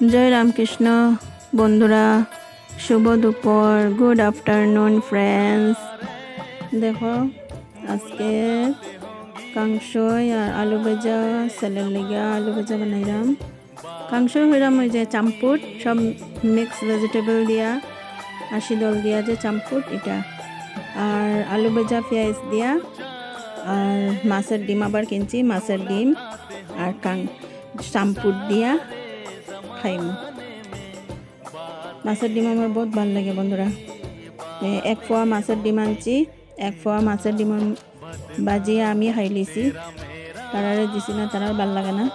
জয় রামকৃষ্ণ বন্ধুরা, শুভ দুপুর, good afternoon friends. দেখো আজকে কাংসই আর আলু ভাজা, ছেলের লিগা আলু ভাজা বানাইলাম। কাংসই হইলাম ওই যে চাম্পুট, সব মিক্স ভেজিটেবল দিয়া, আশি দল দিয়া যে চাম্পুট এটা, আর আলু ভাজা পেঁয়াজ দিয়া, আর মাছের ডিম আবার কিনছি, মাছের ডিম আর চাম্পুট দিয়া খাইম। মাছের ডিম আমার বহুত ভালো লাগে বন্ধুরা। এক পোয়া মাছের ডিম আনছি, এক পোয়া মাছের ডিম বাজিয়ে আমি খাই লিছি, তারারে দিছি না, তারার ভাল লাগে না।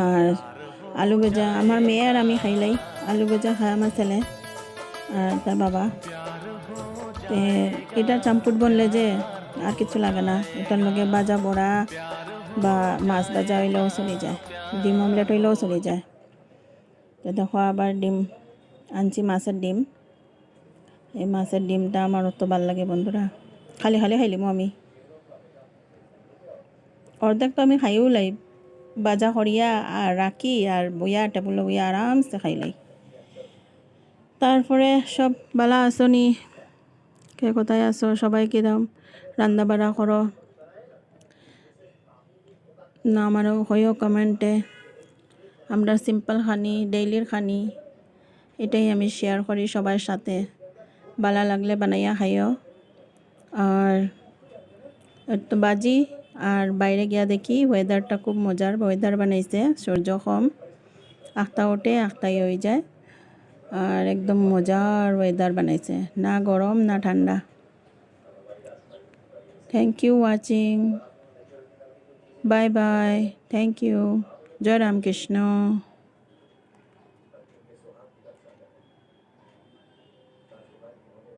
আর আলু ভাজা আমার মেয়ে আর আমি খাইলাই, আলু ভাজা খায় আমার ছেলে আর তার বাবা। এটা চাম্পুট বললে যে আর কিছু লাগে না, এটার লগে ভাজা বড়া বা মাছ ভাজা হইলেও চলে যায়, ডিম অমলেট হইলেও চলে যায়। তো দেখো আবার ডিম আনছি, মাছের ডিম। এই মাছের ডিমটা আমার অত ভাল লাগে বন্ধুরা, খালি খালি খাইলিমো আমি, অর্ধেক তো আমি খাইও লাই, বাজা করিয়া আর রাখি আর বইয়া টেবুলে বইয়া আরামসে খাইলাই। তারপরে সব বালা আছো নি, কে কোথায় আছো, সবাইকে দাম রান্না বাড়া করো না, আমারও হইও কমেন্টে। আমরা সিম্পল খানি, ডেইলির খানি, এটাই আমি শেয়ার করি সবার সাথে। বালা লাগলে বানাইয়া খাইও। আর একটু বাজি আর বাইরে গিয়া দেখি ওয়েদারটা খুব মজার ওয়েদার বানাইছে, সূর্য কম, আখতা ওঠে আখতাই হয়ে যায়, আর একদম মজার ওয়েদার বানাইছে, না গরম না ঠান্ডা। Thank you watching, bye bye, thank you, জয় রামকৃষ্ণ।